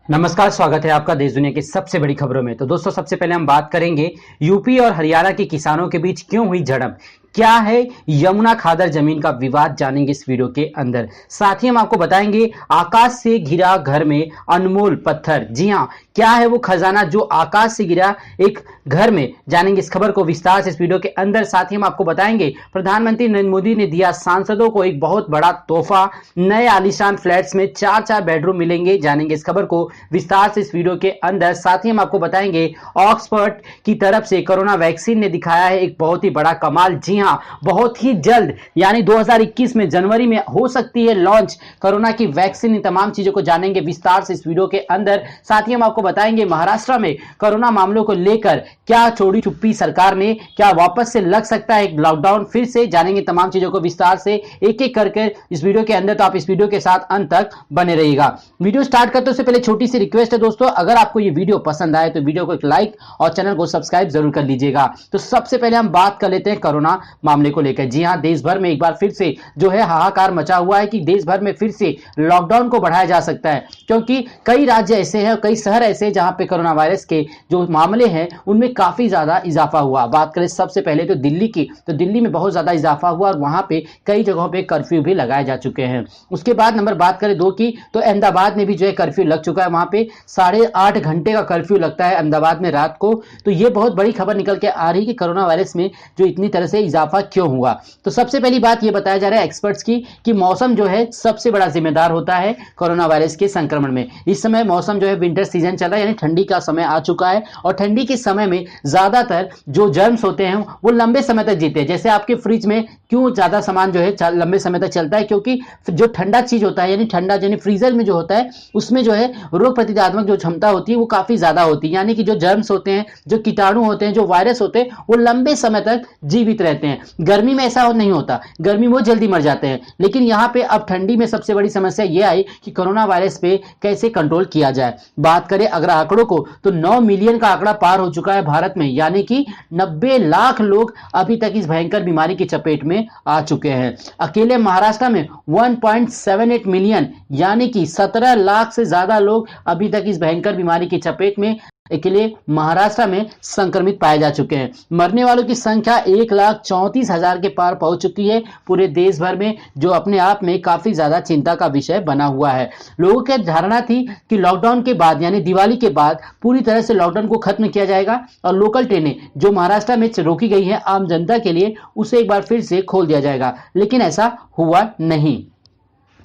नमस्कार, स्वागत है आपका देश दुनिया की सबसे बड़ी खबरों में। तो दोस्तों, सबसे पहले हम बात करेंगे यूपी और हरियाणा के किसानों के बीच क्यों हुई झड़प, क्या है यमुना खादर जमीन का विवाद, जानेंगे इस वीडियो के अंदर। साथ ही हम आपको बताएंगे आकाश से गिरा घर में अनमोल पत्थर। जी हां, क्या है वो खजाना जो आकाश से गिरा एक घर में, जानेंगे इस खबर को विस्तार से इस वीडियो के अंदर। साथ ही हम आपको बताएंगे प्रधानमंत्री नरेंद्र मोदी ने दिया सांसदों को एक बहुत बड़ा तोहफा, नए आलीशान फ्लैट्स में 4-4 बेडरूम मिलेंगे, जानेंगे इस खबर को विस्तार से इस वीडियो के अंदर। साथ ही हम आपको बताएंगे ऑक्सफोर्ड की तरफ से कोरोना वैक्सीन ने दिखाया है एक बहुत ही बड़ा कमाल। जी हां, बहुत ही जल्द यानी 2021 में जनवरी में हो सकती है लॉन्च कोरोना की वैक्सीन। इन तमाम चीजों को जानेंगे विस्तार से इस वीडियो के अंदर। साथ ही हम आपको बताएंगे महाराष्ट्र में कोरोना मामलों को लेकर क्या चोरी छुपी सरकार ने, क्या वापस से लग सकता है एक लॉकडाउन फिर से, जानेंगे तमाम चीजों को विस्तार से एक एक करके इस वीडियो के अंदर। तो आप इस वीडियो के साथ अंत तक बने रहिएगा। वीडियो स्टार्ट करते से पहले छोटी सी रिक्वेस्ट है दोस्तों, अगर आपको ये वीडियो पसंद आए तो वीडियो को एक लाइक और चैनल को सब्सक्राइब जरूर कर लीजिएगा। तो सबसे पहले हम बात कर लेते हैं कोरोना मामले को लेकर। जी हां, देश भर में एक बार फिर से जो है हाहाकार मचा हुआ है कि देश भर में फिर से लॉकडाउन को बढ़ाया जा सकता है, क्योंकि कई राज्य ऐसे हैं, कई शहर ऐसे हैं जहां पे कोरोना वायरस के जो मामले हैं उनमें काफी ज्यादा इजाफा हुआ। बात करें सबसे पहले तो दिल्ली की, तो दिल्ली में बहुत ज्यादा इजाफा हुआ और वहां पे कई जगहों पे कर्फ्यू भी लगाए जा चुके हैं। उसके बाद नंबर बात करें 2 की, तो अहमदाबाद में भी जो है कर्फ्यू लग चुका है। वहां पे 8.5 घंटे का कर्फ्यू लगता है अहमदाबाद में रात को। तो ये बहुत बड़ी खबर निकल के आ रही है कि कोरोना वायरस में जो इतनी तरह से इजाफा क्यों हुआ। तो सबसे पहली बात ये बताया जा रहा है एक्सपर्ट्स की कि मौसम जो है सबसे बड़ा जिम्मेदार होता है कोरोना वायरस के संक्रमण में। इस समय मौसम जो है विंटर सीजन चल रहा है, यानी ठंडी का समय आ चुका है, और ठंडी के समय में ज्यादातर जो जर्म्स होते हैं वो लंबे समय तक जीते हैं। जैसे आपके फ्रिज में क्यों ज्यादा सामान जो है लंबे समय तक चलता है, क्योंकि जो ठंडा चीज होता है, यानी ठंडा यानी फ्रीजर में जो होता है उसमें जो है रोग प्रतिरोधात्मक जो क्षमता होती है वो काफी ज्यादा होती है, यानी कि जो जर्म्स होते हैं, जो कीटाणु होते हैं, जो वायरस होते हैं वो लंबे समय तक जीवित रहते हैं। गर्मी में ऐसा नहीं होता, गर्मी में वो जल्दी मर जाते हैं। लेकिन यहाँ पे अब ठंडी में सबसे बड़ी समस्या ये आई कि कोरोना वायरस पे कैसे कंट्रोल किया जाए। बात करें अगर आंकड़ों को, तो 9 मिलियन का आंकड़ा पार हो चुका है भारत में, यानी कि 90 लाख लोग अभी तक इस भयंकर बीमारी की चपेट में आ चुके हैं। अकेले महाराष्ट्र में 1.78 मिलियन यानी कि 17 लाख से ज्यादा लोग अभी तक इस भयंकर बीमारी की चपेट में अकेले महाराष्ट्र में संक्रमित पाए जा चुके हैं। मरने वालों की संख्या 1,34,000 के पार पहुंच चुकी है पूरे देश भर में, जो अपने आप में काफी ज्यादा चिंता का विषय बना हुआ है। लोगों की धारणा थी कि लॉकडाउन के बाद यानी दिवाली के बाद पूरी तरह से लॉकडाउन को खत्म किया जाएगा और लोकल ट्रेनें जो महाराष्ट्र में रोकी गई हैं आम जनता के लिए, उसे एक बार फिर से खोल दिया जाएगा, लेकिन ऐसा हुआ नहीं।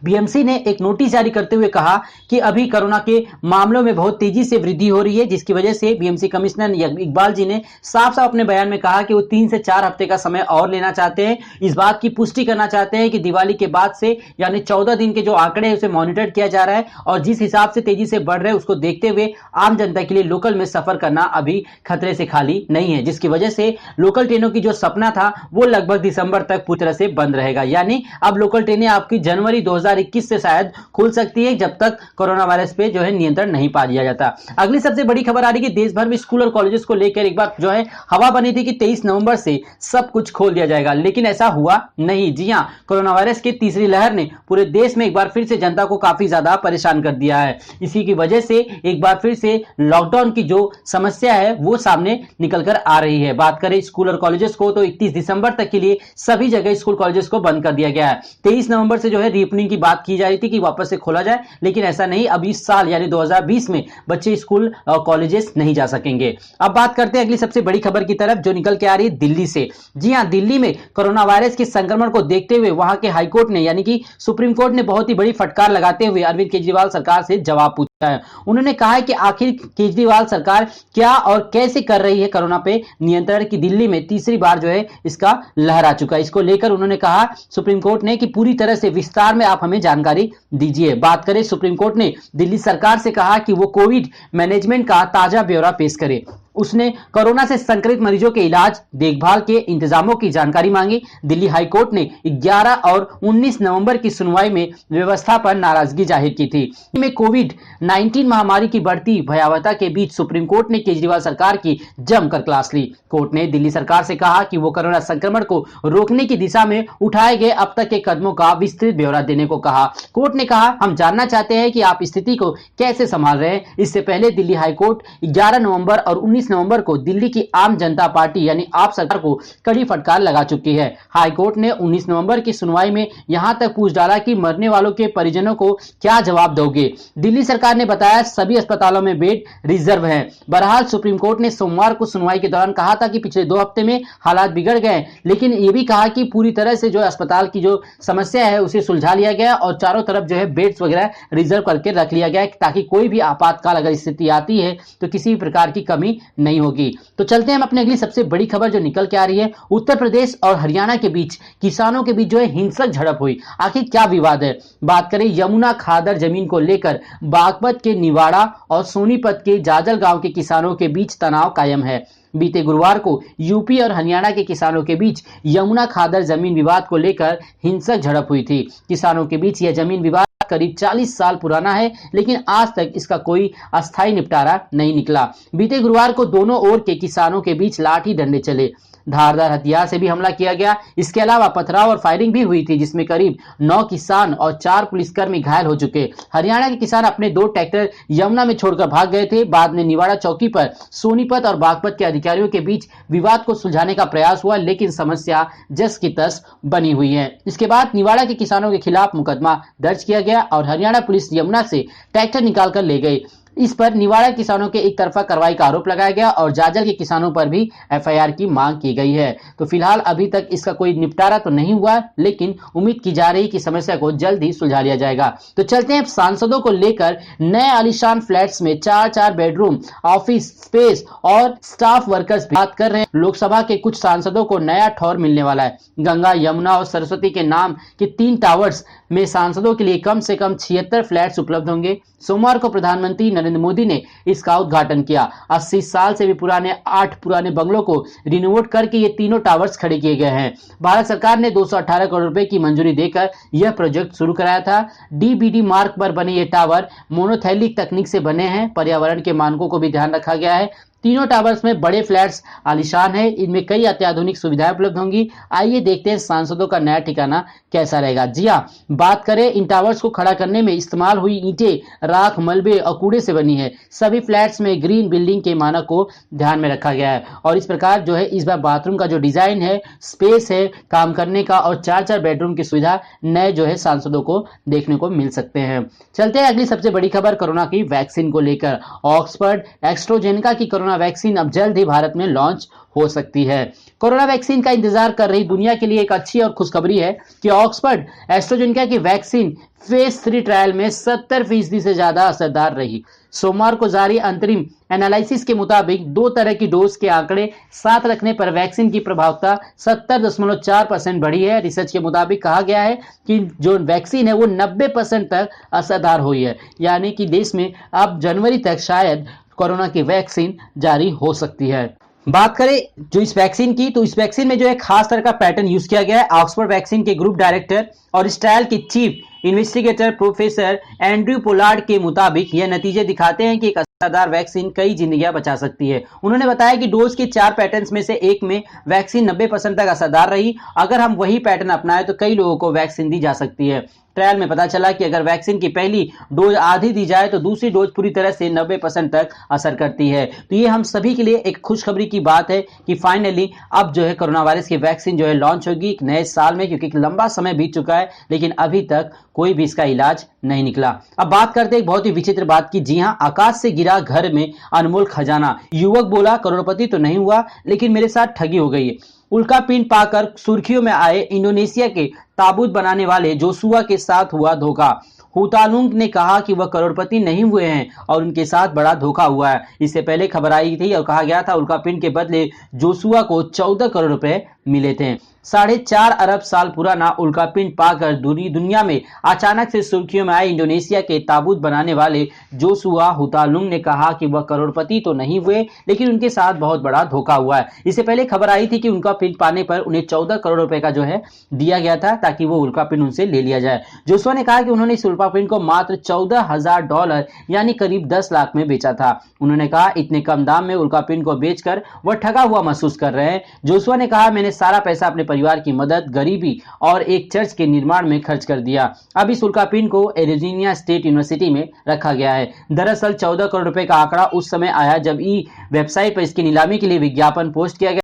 बीएमसी ने एक नोटिस जारी करते हुए कहा कि अभी कोरोना के मामलों में बहुत तेजी से वृद्धि हो रही है, जिसकी वजह से बीएमसी कमिश्नर इकबाल जी ने साफ साफ अपने बयान में कहा कि वो 3 से 4 हफ्ते का समय और लेना चाहते हैं। इस बात की पुष्टि करना चाहते हैं कि दिवाली के बाद से यानी 14 दिन के जो आंकड़े हैं उसे मॉनिटर किया जा रहा है, और जिस हिसाब से तेजी से बढ़ रहे हैं उसको देखते हुए आम जनता के लिए लोकल में सफर करना अभी खतरे से खाली नहीं है, जिसकी वजह से लोकल ट्रेनों की जो सपना था वो लगभग दिसंबर तक पूरी तरह से बंद रहेगा। यानी अब लोकल ट्रेनें आपकी जनवरी 2021 से शायद खुल सकती है, जब तक कोरोना वायरस पे जो है नियंत्रण नहीं पा लिया जाता। अगली सबसे बड़ी खबर आ रही है कि देश भर में स्कूल और कॉलेजेस को लेकर एक बार जो है हवा बनी थी कि 23 नवंबर से सब कुछ खोल दिया जाएगा, लेकिन ऐसा हुआ नहीं। जी हां, कोरोना वायरस की तीसरी लहर ने पूरे देश में एक बार फिर से जनता को काफी ज्यादा परेशान कर दिया है। इसी की वजह से एक बार फिर से लॉकडाउन की जो समस्या है वो सामने निकल कर आ रही है। बात करें स्कूल और कॉलेजेस को, तो 31 दिसंबर तक के लिए सभी जगह स्कूल कॉलेजेस को बंद कर दिया गया है। 23 नवंबर से जो है रीओपनिंग की बात की जा रही थी कि वापस से खोला जाए, लेकिन ऐसा नहीं। अब इस साल यानी 2020 में बच्चे स्कूल और कॉलेजेस नहीं जा सकेंगे। अब बात करते हैं अगली सबसे बड़ी खबर की तरफ, जो निकल के आ रही है दिल्ली से। जी हां, दिल्ली में कोरोना वायरस के संक्रमण को देखते हुए वहां के हाईकोर्ट ने यानी कि सुप्रीम कोर्ट ने बहुत ही बड़ी फटकार लगाते हुए अरविंद केजरीवाल सरकार से जवाब पूछा है। उन्होंने कहा है कि आखिर केजरीवाल सरकार क्या और कैसे कर रही है कोरोना पे नियंत्रण, की दिल्ली में तीसरी बार जो है इसका लहर आ चुका है। इसको लेकर उन्होंने कहा सुप्रीम कोर्ट ने कि पूरी तरह से विस्तार में आप हमें जानकारी दीजिए। बात करें सुप्रीम कोर्ट ने दिल्ली सरकार से कहा कि वो कोविड मैनेजमेंट का ताजा ब्यौरा पेश करे। उसने कोरोना से संक्रमित मरीजों के इलाज देखभाल के इंतजामों की जानकारी मांगी। दिल्ली हाई कोर्ट ने 11 और 19 नवंबर की सुनवाई में व्यवस्था पर नाराजगी जाहिर की थी। में कोविड-19 महामारी की बढ़ती भयावहता के बीच सुप्रीम कोर्ट ने केजरीवाल सरकार की जमकर क्लास ली। कोर्ट ने दिल्ली सरकार से कहा कि वो कोरोना संक्रमण को रोकने की दिशा में उठाए गए अब तक के कदमों का विस्तृत ब्यौरा देने को कहा। कोर्ट ने कहा, हम जानना चाहते हैं कि आप स्थिति को कैसे संभाल रहे हैं। इससे पहले दिल्ली हाई कोर्ट 11 नवंबर और 19 नवंबर को दिल्ली की आम जनता पार्टी यानी आप सरकार को कड़ी फटकार लगा चुकी है। हाई कोर्ट ने 19 नवंबर की सुनवाई में यहां तक पूछ डाला कि मरने वालों के परिजनों को क्या जवाब दोगे। दिल्ली सरकार ने बताया सभी अस्पतालों में बेड रिजर्व हैं। बहरहाल सुप्रीम कोर्ट ने सोमवार को सुनवाई के दौरान कहा था कि पिछले 2 हफ्ते में हालात बिगड़ गए, लेकिन यह भी कहा कि पूरी तरह से जो अस्पताल की जो समस्या है उसे सुलझा लिया गया और चारों तरफ जो है बेड्स वगैरह रिजर्व करके रख लिया गया ताकि कोई भी आपातकाल अगर स्थिति आती है तो किसी भी प्रकार की कमी नहीं होगी। तो चलते हैं हम अपने अगली सबसे बड़ी खबर जो निकल के आ रही है। उत्तर प्रदेश और हरियाणा के बीच किसानों के बीच जो है हिंसक झड़प हुई। आखिर क्या विवाद है? बात करें यमुना खादर जमीन को लेकर बागपत के निवाड़ा और सोनीपत के जाजल गांव के किसानों के बीच तनाव कायम है। बीते गुरुवार को यूपी और हरियाणा के किसानों के बीच यमुना खादर जमीन विवाद को लेकर हिंसक झड़प हुई थी। किसानों के बीच यह जमीन विवाद करीब 40 साल पुराना है, लेकिन आज तक इसका कोई अस्थायी निपटारा नहीं निकला। बीते गुरुवार को दोनों ओर के किसानों के बीच लाठी डंडे चले, धारदार हथियार से भी हमला किया गया। इसके अलावा पथराव और फायरिंग भी हुई थी, जिसमें करीब 9 किसान और 4 पुलिसकर्मी घायल हो चुके। हरियाणा के किसान अपने 2 ट्रैक्टर यमुना में छोड़कर भाग गए थे। बाद में निवाड़ा चौकी पर सोनीपत और बागपत के अधिकारियों के बीच विवाद को सुलझाने का प्रयास हुआ, लेकिन समस्या जस की तस बनी हुई है। इसके बाद निवाड़ा के किसानों के खिलाफ मुकदमा दर्ज किया गया और हरियाणा पुलिस यमुना से ट्रैक्टर निकालकर ले गई। इस पर निवाड़ा किसानों के एक तरफा कार्रवाई का आरोप लगाया गया और जाजल के किसानों पर भी एफआईआर की मांग की गई है। तो फिलहाल अभी तक इसका कोई निपटारा तो नहीं हुआ, लेकिन उम्मीद की जा रही कि समस्या को जल्द ही सुलझा लिया जाएगा। तो चलते हैं सांसदों को लेकर नए आलीशान फ्लैट्स में 4-4 बेडरूम, ऑफिस स्पेस और स्टाफ वर्कर्स बात कर रहे हैं। लोकसभा के कुछ सांसदों को नया ठौर मिलने वाला है। गंगा, यमुना और सरस्वती के नाम के 3 टावर्स में सांसदों के लिए कम से कम 76 फ्लैट्स उपलब्ध होंगे। सोमवार को प्रधानमंत्री नरेंद्र मोदी ने इसका उद्घाटन किया। 80 साल से भी पुराने 8 पुराने बंगलों को रिनोवेट करके ये तीनों टावर्स खड़े किए गए हैं। भारत सरकार ने 218 करोड़ रुपए की मंजूरी देकर यह प्रोजेक्ट शुरू कराया था। डीबीडी मार्ग पर बने ये टावर मोनोथैलिक तकनीक से बने हैं। पर्यावरण के मानकों को भी ध्यान रखा गया है। तीनों टावर्स में बड़े फ्लैट्स आलीशान है। इनमें कई अत्याधुनिक सुविधाएं उपलब्ध होंगी। आइए देखते हैं सांसदों का नया ठिकाना कैसा रहेगा। जी हाँ, बात करें इन टावर्स को खड़ा करने में इस्तेमाल हुई ईंटें राख, मलबे और कूड़े से बनी है। सभी फ्लैट्स में ग्रीन बिल्डिंग के मानक को ध्यान में रखा गया है और इस प्रकार जो है इस बार बाथरूम का जो डिजाइन है, स्पेस है काम करने का और 4-4 बेडरूम की सुविधा नए जो है सांसदों को देखने को मिल सकते हैं। चलते हैं अगली सबसे बड़ी खबर कोरोना की वैक्सीन को लेकर। ऑक्सफर्ड एस्ट्राजेनेका की कोरोना वैक्सीन अब जल्द ही भारत में लॉन्च हो सकती है। कोरोना वैक्सीन का इंतजार कर रही दुनिया के लिए एक अच्छी और खुशखबरी है कि ऑक्सफर्ड एस्ट्राजेनेका की वैक्सीन फेज 3 ट्रायल में 70% से ज्यादा असरदार रही। सोमवार को जारी अंतरिम एनालिसिस के मुताबिक 2 तरह की डोज के आंकड़े साथ रखने पर वैक्सीन की प्रभावता 70.4% बढ़ी है। रिसर्च के मुताबिक कहा गया है कि जो वैक्सीन है वो 90% तक असरदार हुई है, यानी कि देश में अब जनवरी तक शायद कोरोना की वैक्सीन जारी हो सकती है। बात करें जो इस वैक्सीन की, तो इस वैक्सीन में जो है खास तरह का पैटर्न यूज किया गया है। ऑक्सफोर्ड वैक्सीन के ग्रुप डायरेक्टर और इस ट्रायल के chief investigator professor Andrew Pollard के मुताबिक यह नतीजे दिखाते हैं कि एक असरदार वैक्सीन कई जिंदगियां बचा सकती है। उन्होंने बताया कि डोज के 4 पैटर्न्स में से एक में वैक्सीन 90% तक असरदार रही। अगर हम वही पैटर्न अपनाएं तो कई लोगों को वैक्सीन दी जा सकती है। ट्रायल में पता चला कि अगर वैक्सीन की पहली डोज आधी दी जाए तो दूसरी डोज पूरी तरह से 90% तक असर करती है। तो ये हम सभी के लिए एक खुशखबरी की बात है कि फाइनली अब जो है कोरोना वायरस की वैक्सीन जो है लॉन्च होगी एक नए साल में, क्योंकि एक लंबा समय बीत चुका है लेकिन अभी तक कोई भी इसका इलाज नहीं निकला। अब बात करते हैं एक बहुत ही विचित्र बात की। जी हाँ, आकाश से गिरा घर में अनमोल खजाना। युवक बोला करोड़पति तो नहीं हुआ लेकिन मेरे साथ ठगी हो गई है। उल्का पिंड पाकर सुर्खियों में आए इंडोनेशिया के ताबूत बनाने वाले जोशुआ के साथ हुआ धोखा। हुतालुंग ने कहा कि वह करोड़पति नहीं हुए हैं और उनके साथ बड़ा धोखा हुआ है। इससे पहले खबर आई थी और कहा गया था उल्का पिंड के बदले जोशुआ को 14 करोड़ रुपए मिले थे। 4.5 अरब साल पुराना उल्कापिंड पाकर दुनिया में अचानक से सुर्खियों में आए इंडोनेशिया के ताबूत बनाने वाले जोशुआ हुतालुंग ने कहा कि वह करोड़पति तो नहीं हुए, लेकिन उनके साथ बहुत बड़ा धोखा हुआ है। इससे पहले खबर आई थी कि उनका पिंड पाने पर उन्हें 14 करोड़ रुपए का जो है दिया गया था ताकि वो उल्कापिंड उनसे ले लिया जाए। जोशुआ ने कहा कि उन्होंने इस उल्कापिंड को मात्र $14,000 यानी करीब 10 लाख में बेचा था। उन्होंने कहा इतने कम दाम में उल्कापिंड को बेचकर वह ठगा हुआ महसूस कर रहे हैं। जोशुआ ने कहा मैंने सारा पैसा अपने परिवार की मदद, गरीबी और एक चर्च के निर्माण में खर्च कर दिया। अब इस उल्कापिंड को एरिज़ोना स्टेट यूनिवर्सिटी में रखा गया है। दरअसल 14 करोड़ रुपए का आंकड़ा उस समय आया जब ई वेबसाइट पर इसकी नीलामी के लिए विज्ञापन पोस्ट किया गया।